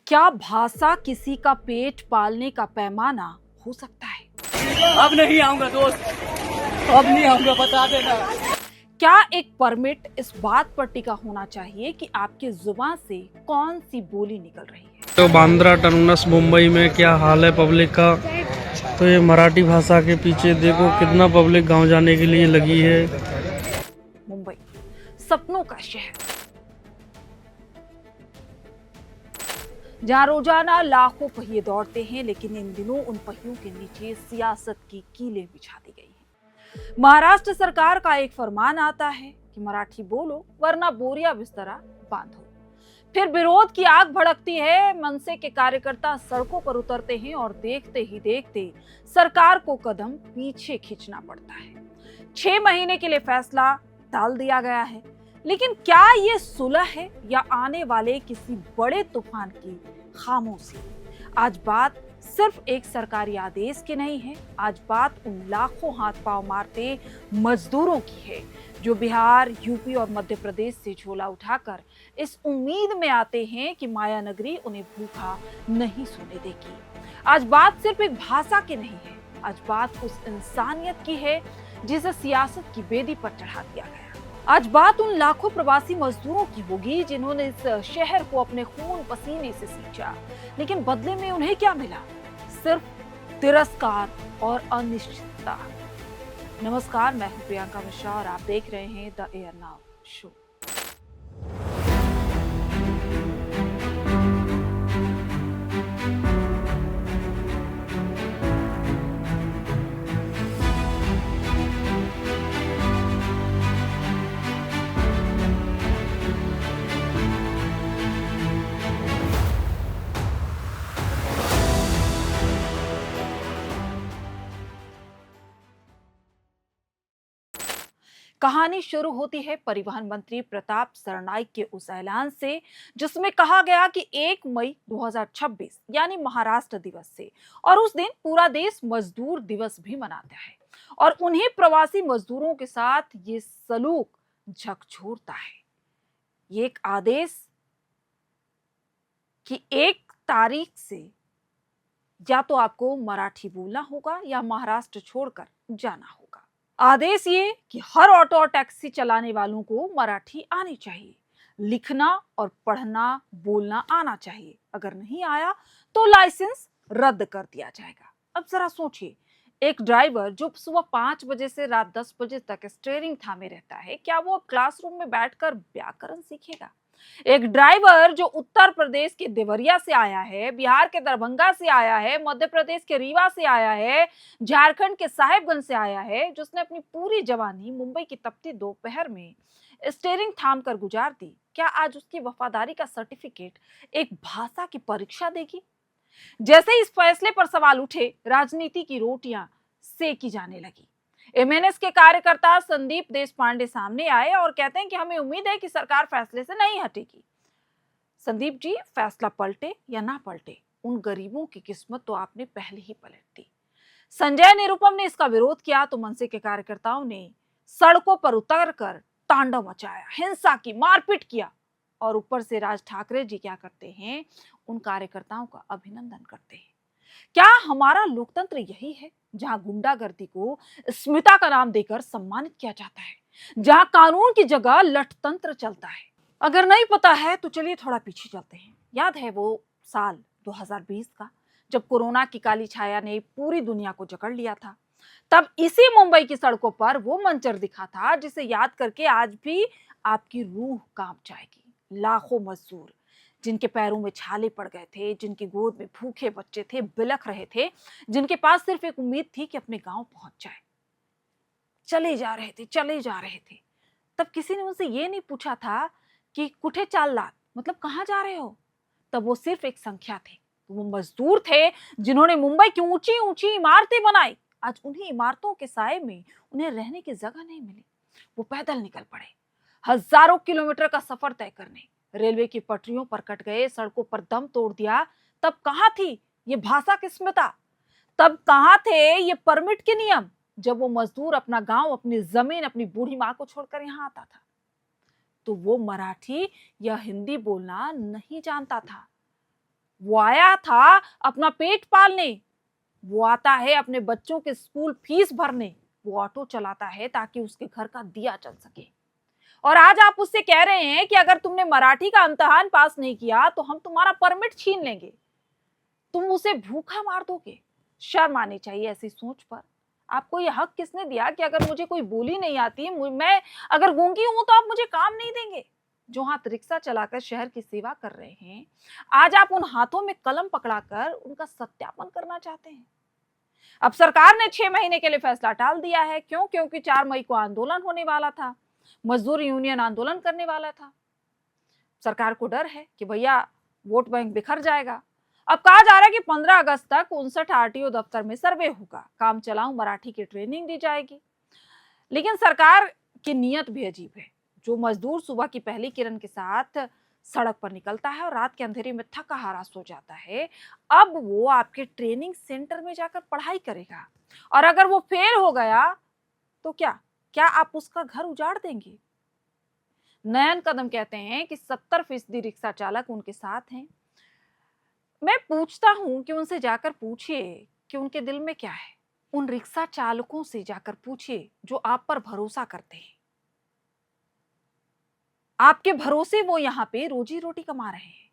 क्या भाषा किसी का पेट पालने का पैमाना हो सकता है? अब नहीं आऊंगा दोस्त, अब नहीं आऊंगा, बता देना। क्या एक परमिट इस बात पर टिका होना चाहिए कि आपकी जुबान से कौन सी बोली निकल रही है? तो बांद्रा टर्मिनस मुंबई में क्या हाल है पब्लिक का। तो ये मराठी भाषा के पीछे देखो कितना पब्लिक गांव जाने के लिए लगी है। मुंबई सपनों का शहर, जहां रोजाना लाखों पहिए दौड़ते हैं, लेकिन इन दिनों उन पहियों के नीचे सियासत की कीलें बिछा दी गई हैं। महाराष्ट्र सरकार का एक फरमान आता है कि मराठी बोलो वरना बोरिया बिस्तरा बांधो। फिर विरोध की आग भड़कती है, मनसे के कार्यकर्ता सड़कों पर उतरते हैं और देखते ही देखते सरकार को कदम पीछे खींचना पड़ता है। 6 महीने के लिए फैसला टाल दिया गया है, लेकिन क्या ये सुलह है या आने वाले किसी बड़े तूफान की खामोशी? आज बात सिर्फ एक सरकारी आदेश की नहीं है, आज बात उन लाखों हाथ पांव मारते मजदूरों की है जो बिहार, यूपी और मध्य प्रदेश से झोला उठाकर इस उम्मीद में आते हैं कि माया नगरी उन्हें भूखा नहीं सोने देगी। आज बात सिर्फ एक भाषा की नहीं है, आज बात उस इंसानियत की है जिसे सियासत की बेदी पर चढ़ा दिया गया। आज बात उन लाखों प्रवासी मजदूरों की होगी जिन्होंने इस शहर को अपने खून पसीने से सींचा, लेकिन बदले में उन्हें क्या मिला? सिर्फ तिरस्कार और अनिश्चितता। नमस्कार, मैं हूं प्रियंका मिश्रा और आप देख रहे हैं द एयर नाउ शो। कहानी शुरू होती है परिवहन मंत्री प्रताप सरनाईक के उस ऐलान से जिसमें कहा गया कि 1 मई 2026 यानी महाराष्ट्र दिवस से, और उस दिन पूरा देश मजदूर दिवस भी मनाता है और उन्हीं प्रवासी मजदूरों के साथ ये सलूक झकझोरता है। ये एक आदेश कि 1 तारीख से या तो आपको मराठी बोलना होगा या महाराष्ट्र छोड़कर जाना होगा। आदेश ये कि हर ऑटो और टैक्सी चलाने वालों को मराठी आनी चाहिए, लिखना और पढ़ना बोलना आना चाहिए। अगर नहीं आया तो लाइसेंस रद्द कर दिया जाएगा। अब जरा सोचिए, एक ड्राइवर जो सुबह 5 बजे से रात 10 बजे तक स्टीयरिंग थामे रहता है, क्या वो अब क्लासरूम में बैठकर व्याकरण सीखेगा? एक ड्राइवर जो उत्तर प्रदेश के देवरिया से आया है, बिहार के दरभंगा से आया है, मध्य प्रदेश के रीवा से आया है, झारखंड के साहेबगंज से आया है, जिसने अपनी पूरी जवानी मुंबई की तपती दोपहर में स्टीयरिंग थाम कर गुजार दी, क्या आज उसकी वफादारी का सर्टिफिकेट एक भाषा की परीक्षा देगी? जैसे ही इस फैसले पर सवाल उठे, राजनीति की रोटियां सेकी जाने लगी। एमएनएस के कार्यकर्ता संदीप देशपांडे सामने आए और कहते हैं कि हमें उम्मीद है कि सरकार फैसले से नहीं हटेगी। संदीप जी, फैसला पलटे या ना पलटे, उन गरीबों की किस्मत तो आपने पहले ही पलट दी। संजय निरुपम ने इसका विरोध किया तो मनसे के कार्यकर्ताओं ने सड़कों पर उतरकर तांडव मचाया, हिंसा की, मारपीट किया और ऊपर से राज ठाकरे जी क्या करते हैं, उन कार्यकर्ताओं का अभिनंदन करते हैं। क्या हमारा लोकतंत्र यही है जहां गुंडागर्दी को स्मिता का नाम देकर सम्मानित किया जाता है, जहां कानून की जगह लठतंत्र चलता है? अगर नहीं पता है तो चलिए थोड़ा पीछे चलते हैं। याद है वो साल 2020 का, जब कोरोना की काली छाया ने पूरी दुनिया को जकड़ लिया था? तब इसी मुंबई की सड़कों पर वो मंजर दिखा था जिसे याद करके आज भी आपकी रूह कांप जाएगी। लाखों मजदूर जिनके पैरों में छाले पड़ गए थे, जिनकी गोद में भूखे बच्चे थे, बिलख रहे थे, जिनके पास सिर्फ एक उम्मीद थी कि अपने गांव पहुंच जाए, चले जा रहे थे, चले जा रहे थे। तब किसी ने उनसे ये नहीं पूछा था कि कुठे चाललात, मतलब कहां जा रहे हो? तब वो सिर्फ एक संख्या थे। वो मजदूर थे जिन्होंने मुंबई की ऊंची ऊंची इमारतें बनाई। आज उन्हीं इमारतों के साए में उन्हें रहने की जगह नहीं मिली। वो पैदल निकल पड़े, हजारों किलोमीटर का सफर तय करने, रेलवे की पटरियों पर कट गए, सड़कों पर दम तोड़ दिया। तब कहां थी ये भाषा की स्मिता? तब कहां थे ये परमिट के नियम, जब वो मजदूर अपना गांव, अपनी जमीन, अपनी बूढ़ी मां को छोड़कर यहां आता था? तो वो मराठी या हिंदी बोलना नहीं जानता था, वो आया था अपना पेट पालने, वो आता है अपने बच्चों के स्कूल फीस भरने, वो ऑटो चलाता है ताकि उसके घर का दिया जल सके। और आज आप उससे कह रहे हैं कि अगर तुमने मराठी का इम्तिहान पास नहीं किया तो हम तुम्हारा परमिट छीन लेंगे, तुम उसे भूखा मार दोगे। शर्म आनी चाहिए ऐसी सोच पर। आपको ये हक किसने दिया कि अगर मुझे कोई बोली नहीं आती, मैं अगर गूंगी हूं तो आप मुझे काम नहीं देंगे? जो हाथ रिक्शा चलाकर शहर की सेवा कर रहे हैं, आज आप उन हाथों में कलम पकड़ाकर उनका सत्यापन करना चाहते हैं। अब सरकार ने 6 महीने के लिए फैसला टाल दिया है। क्यों? क्योंकि 4 मई को आंदोलन होने वाला था, मजदूर यूनियन आंदोलन करने वाला था। सरकार को डर है कि भैया वोट बैंक बिखर जाएगा। अब कहा जा रहा है कि 15 अगस्त तक 59 आरटीओ दफ्तर में सर्वे होगा, काम चलाऊ मराठी की ट्रेनिंग दी जाएगी। लेकिन सरकार की नीयत भी अजीब है। जो मजदूर सुबह की पहली किरण के साथ सड़क पर निकलता है और रात के अंधेरे में थका हारा सो जाता है, अब वो आपके ट्रेनिंग सेंटर में जाकर पढ़ाई करेगा। और अगर वो फेल हो गया तो क्या क्या आप उसका घर उजाड़ देंगे? नयन कदम कहते हैं कि 70% रिक्शा चालक उनके साथ हैं। मैं पूछता हूं कि उनसे जाकर पूछिए कि उनके दिल में क्या है। उन रिक्शा चालकों से जाकर पूछिए जो आप पर भरोसा करते हैं। आपके भरोसे वो यहां पे रोजी रोटी कमा रहे हैं।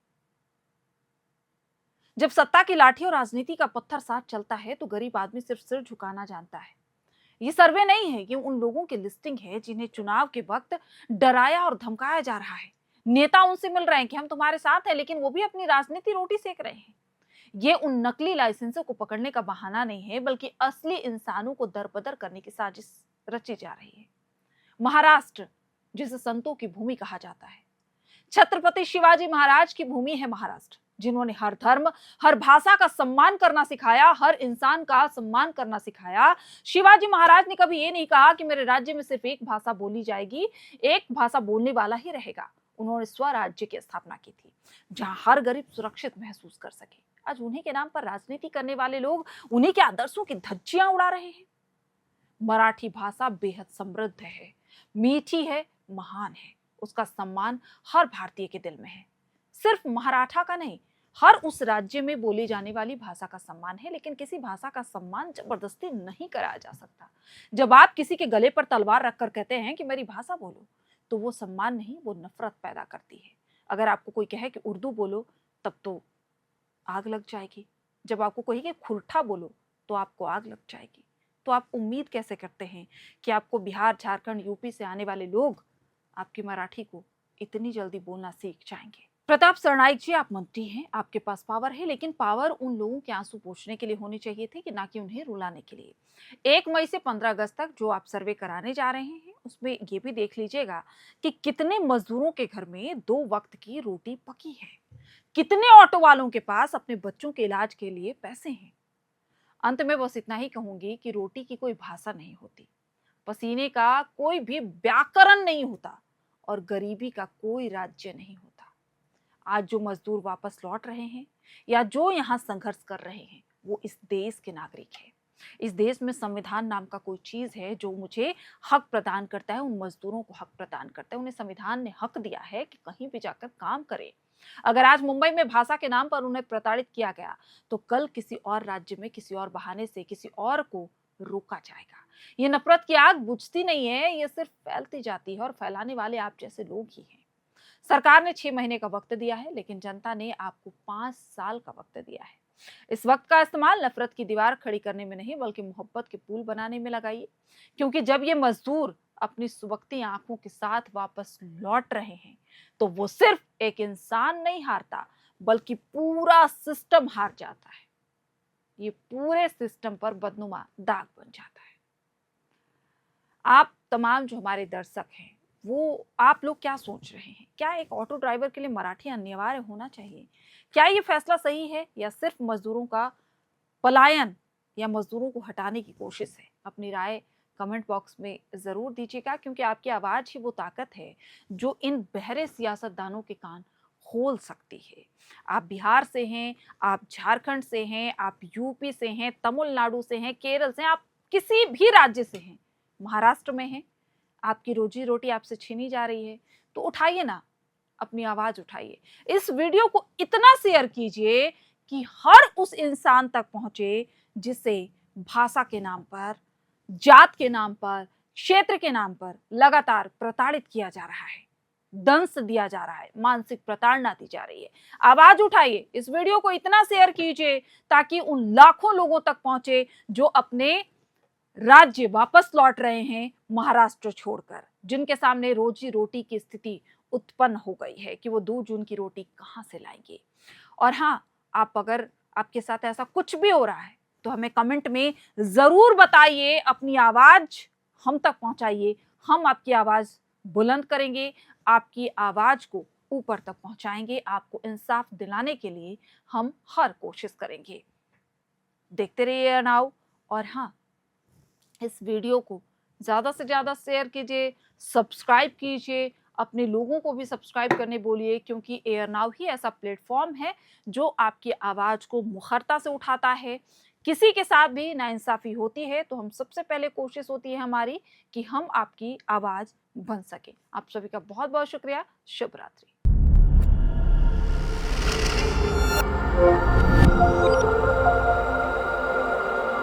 जब सत्ता की लाठी और राजनीति का पत्थर साथ चलता है तो गरीब आदमी सिर्फ सिर झुकाना जानता है। ये सर्वे नहीं है, ये उन लोगों की लिस्टिंग है जिन्हें चुनाव के वक्त डराया और धमकाया जा रहा है। नेता उनसे मिल रहे हैं कि हम तुम्हारे साथ हैं, लेकिन वो भी अपनी राजनीति रोटी सेक रहे हैं। ये उन नकली लाइसेंसों को पकड़ने का बहाना नहीं है, बल्कि असली इंसानों को दरबदर करने की साजिश रची जा रही है। महाराष्ट्र, जिसे संतों की भूमि कहा जाता है, छत्रपति शिवाजी महाराज की भूमि है महाराष्ट्र, जिन्होंने हर धर्म, हर भाषा का सम्मान करना सिखाया, हर इंसान का सम्मान करना सिखाया। शिवाजी महाराज ने कभी ये नहीं कहा कि मेरे राज्य में सिर्फ एक भाषा बोली जाएगी, एक भाषा बोलने वाला ही रहेगा। उन्होंने स्वराज्य की स्थापना की थी, जहां हर गरीब सुरक्षित महसूस कर सके। आज उन्हीं के नाम पर राजनीति करने वाले लोग उन्हीं के आदर्शों की धज्जियां उड़ा रहे हैं। मराठी भाषा बेहद समृद्ध है, मीठी है, महान है। उसका सम्मान हर भारतीय के दिल में है। सिर्फ मराठा का नहीं, हर उस राज्य में बोली जाने वाली भाषा का सम्मान है। लेकिन किसी भाषा का सम्मान जबरदस्ती नहीं कराया जा सकता। जब आप किसी के गले पर तलवार रखकर कहते हैं कि मेरी भाषा बोलो, तो वो सम्मान नहीं, वो नफरत पैदा करती है। अगर आपको कोई कहे कि उर्दू बोलो, तब तो आग लग जाएगी। जब आपको कोई कि खुरठा बोलो, तो आपको आग लग जाएगी। तो आप उम्मीद कैसे करते हैं कि आपको बिहार, झारखंड, यूपी से आने वाले लोग आपकी मराठी को इतनी जल्दी बोलना सीख जाएंगे? प्रताप सरनाईक जी, आप मंत्री हैं, आपके पास पावर है, लेकिन पावर उन लोगों के आंसू पोंछने के लिए होनी चाहिए थी कि ना कि उन्हें रुलाने के लिए। 1 मई से 15 अगस्त तक जो आप सर्वे कराने जा रहे हैं, उसमें ये भी देख लीजिएगा कि कितने मजदूरों के घर में 2 वक्त की रोटी पकी है, कितने ऑटो वालों के पास अपने बच्चों के इलाज के लिए पैसे हैं। अंत में बस इतना ही कहूंगी कि रोटी की कोई भाषा नहीं होती, पसीने का कोई भी व्याकरण नहीं होता, और गरीबी का कोई राज्य नहीं होता। आज जो मजदूर वापस लौट रहे हैं या जो यहाँ संघर्ष कर रहे हैं, वो इस देश के नागरिक हैं। इस देश में संविधान नाम का कोई चीज है जो मुझे हक प्रदान करता है, उन मजदूरों को हक प्रदान करता है। उन्हें संविधान ने हक दिया है कि कहीं भी जाकर काम करें। अगर आज मुंबई में भाषा के नाम पर उन्हें प्रताड़ित किया गया, तो कल किसी और राज्य में किसी और बहाने से किसी और को रोका जाएगा। ये नफरत की आग बुझती नहीं है, ये सिर्फ फैलती जाती है, और फैलाने वाले आप जैसे लोग ही हैं। सरकार ने 6 महीने का वक्त दिया है, लेकिन जनता ने आपको 5 साल का वक्त दिया है। इस वक्त का इस्तेमाल नफरत की दीवार खड़ी करने में नहीं, बल्कि मोहब्बत के पुल बनाने में लगाइए। क्योंकि जब ये मजदूर अपनी सुबकती आंखों के साथ वापस लौट रहे हैं, तो वो सिर्फ एक इंसान नहीं हारता, बल्कि पूरा सिस्टम हार जाता है। ये पूरे सिस्टम पर बदनुमा दाग बन जाता है। आप तमाम जो हमारे दर्शक हैं, वो आप लोग क्या सोच रहे हैं? क्या एक ऑटो ड्राइवर के लिए मराठी अनिवार्य होना चाहिए? क्या ये फैसला सही है, या सिर्फ मजदूरों का पलायन या मजदूरों को हटाने की कोशिश है? अपनी राय कमेंट बॉक्स में जरूर दीजिएगा, क्योंकि आपकी आवाज ही वो ताकत है जो इन बहरे सियासतदानों के कान खोल सकती है। आप बिहार से हैं, आप झारखंड से हैं, आप यूपी से हैं, तमिलनाडु से हैं, केरल से हैं, आप किसी भी राज्य से हैं, महाराष्ट्र में हैं, आपकी रोजी रोटी आपसे छीनी जा रही है, तो उठाइए ना अपनी आवाज उठाइए। इस वीडियो को इतना शेयर कीजिए कि हर उस इंसान तक पहुंचे जिसे भाषा के नाम पर, जात के नाम पर, क्षेत्र के नाम पर लगातार प्रताड़ित किया जा रहा है, दंश दिया जा रहा है, मानसिक प्रताड़ना दी जा रही है। आवाज उठाइए, इस वीडियो को इतना शेयर कीजिए ताकि उन लाखों लोगों तक पहुंचे जो अपने राज्य वापस लौट रहे हैं महाराष्ट्र छोड़कर, जिनके सामने रोजी रोटी की स्थिति उत्पन्न हो गई है कि वो 2 जून की रोटी कहां से लाएंगे। और हाँ, आप अगर आपके साथ ऐसा कुछ भी हो रहा है तो हमें कमेंट में जरूर बताइए, अपनी आवाज हम तक पहुंचाइए। हम आपकी आवाज बुलंद करेंगे, आपकी आवाज को ऊपर तक पहुंचाएंगे, आपको इंसाफ दिलाने के लिए हम हर कोशिश करेंगे। देखते रहिए अनाव। और हाँ, इस वीडियो को ज़्यादा से ज़्यादा शेयर कीजिए, सब्सक्राइब कीजिए, अपने लोगों को भी सब्सक्राइब करने बोलिए, क्योंकि एयर नाउ ही ऐसा प्लेटफॉर्म है जो आपकी आवाज़ को मुखरता से उठाता है। किसी के साथ भी नाइंसाफ़ी होती है तो हम सबसे पहले कोशिश होती है हमारी कि हम आपकी आवाज़ बन सकें। आप सभी का बहुत बहुत शुक्रिया। शुभ रात्रि।